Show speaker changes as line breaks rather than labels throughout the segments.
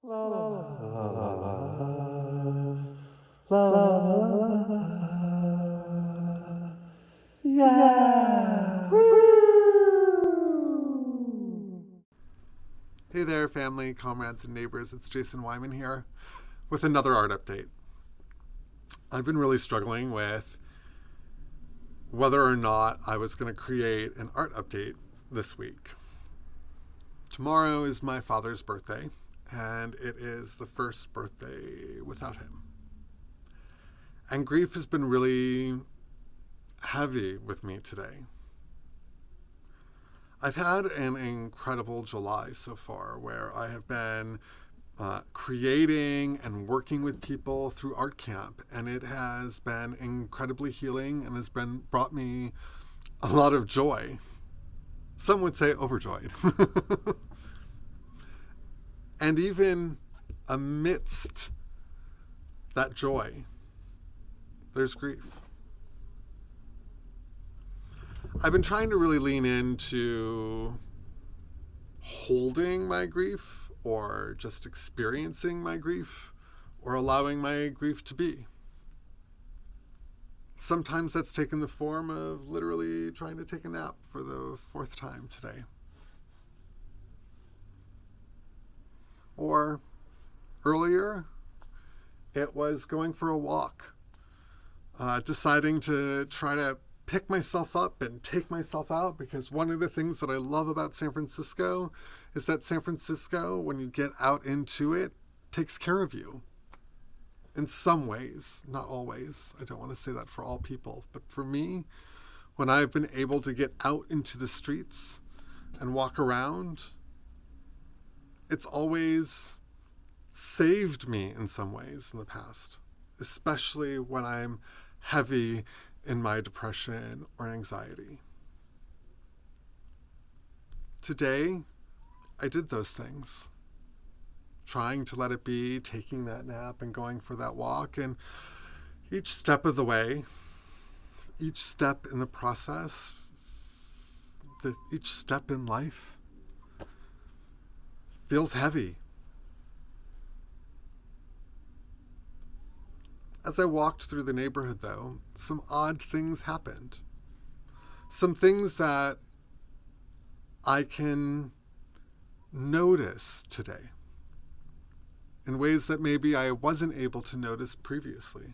La la la la la la la. Yeah! Woo!
Hey there, family, comrades, and neighbors. It's Jason Wyman here with another art update. I've been really struggling with whether or not I was going to create an art update this week. Tomorrow is my father's birthday, and it is the first birthday without him. And grief has been really heavy with me today. I've had an incredible July so far where I have been creating and working with people through art camp, and it has been incredibly healing and has brought me a lot of joy. Some would say overjoyed. And even amidst that joy, there's grief. I've been trying to really lean into holding my grief or just experiencing my grief or allowing my grief to be. Sometimes that's taken the form of literally trying to take a nap for the fourth time today. Or earlier, it was going for a walk, deciding to try to pick myself up and take myself out, because one of the things that I love about San Francisco is that San Francisco, when you get out into it, takes care of you. In some ways, not always. I don't want to say that for all people. But for me, when I've been able to get out into the streets and walk around, it's always saved me in some ways in the past, especially when I'm heavy in my depression or anxiety. Today, I did those things, trying to let it be, taking that nap and going for that walk. And each step of the way, each step in the process, each step in life feels heavy. As I walked through the neighborhood, though, some odd things happened. Some things that I can notice today in ways that maybe I wasn't able to notice previously.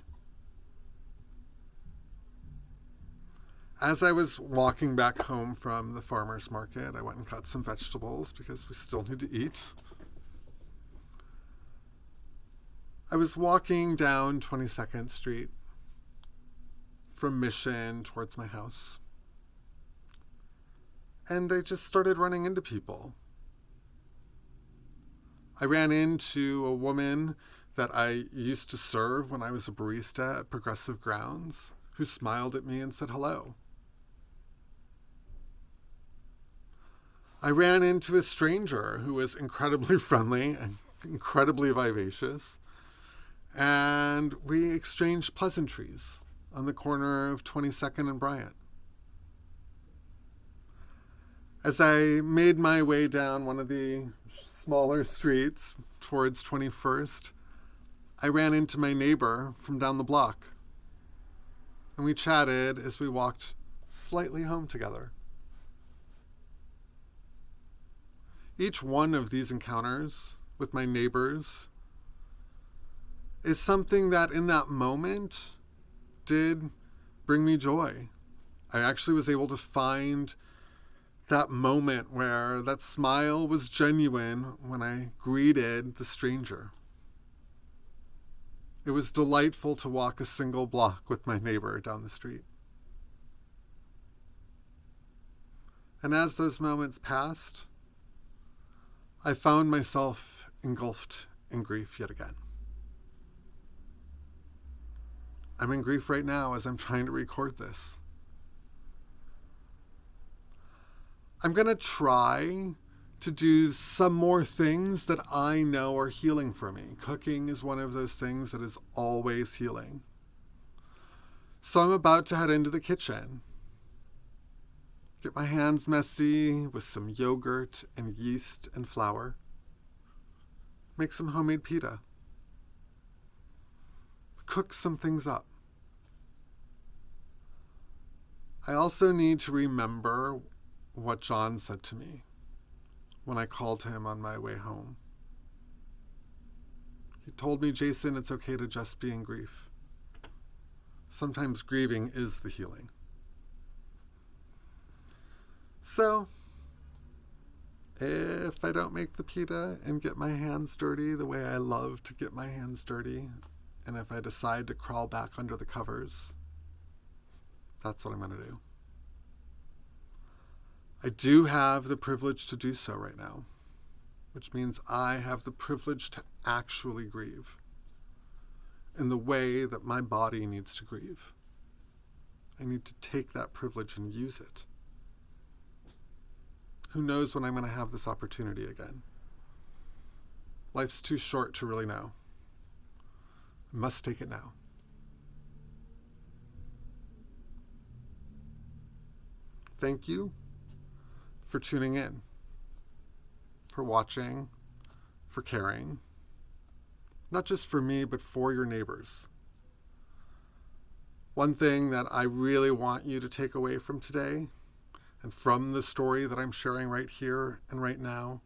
As I was walking back home from the farmer's market, I went and got some vegetables because we still need to eat. I was walking down 22nd Street from Mission towards my house, and I just started running into people. I ran into a woman that I used to serve when I was a barista at Progressive Grounds, who smiled at me and said hello. I ran into a stranger who was incredibly friendly and incredibly vivacious, and we exchanged pleasantries on the corner of 22nd and Bryant. As I made my way down one of the smaller streets towards 21st, I ran into my neighbor from down the block, and we chatted as we walked slightly home together. Each one of these encounters with my neighbors is something that in that moment did bring me joy. I actually was able to find that moment where that smile was genuine when I greeted the stranger. It was delightful to walk a single block with my neighbor down the street. And as those moments passed, I found myself engulfed in grief yet again. I'm in grief right now as I'm trying to record this. I'm going to try to do some more things that I know are healing for me. Cooking is one of those things that is always healing. So I'm about to head into the kitchen. Get my hands messy with some yogurt and yeast and flour. make some homemade pita, cook some things up. I also need to remember what John said to me when I called him on my way home. He told me, Jason, it's okay to just be in grief. Sometimes grieving is the healing. So, if I don't make the pita and get my hands dirty the way I love to get my hands dirty, and if I decide to crawl back under the covers, that's what I'm going to do. I do have the privilege to do so right now, which means I have the privilege to actually grieve in the way that my body needs to grieve. I need to take that privilege and use it. Who knows when I'm going to have this opportunity again? Life's too short to really know. I must take it now. Thank you for tuning in, for watching, for caring, not just for me, but for your neighbors. One thing that I really want you to take away from today and from the story that I'm sharing right here and right now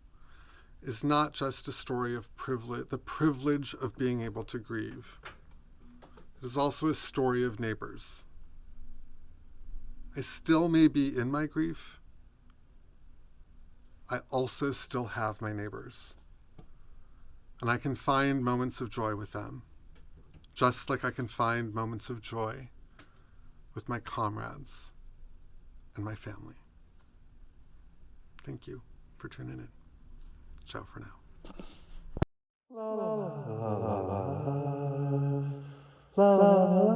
is not just a story of privilege, the privilege of being able to grieve. It is also a story of neighbors. I still may be in my grief. I also still have my neighbors. And I can find moments of joy with them, just like I can find moments of joy with my comrades and my family. Thank you for tuning in. Ciao for now.
La la la la la la la.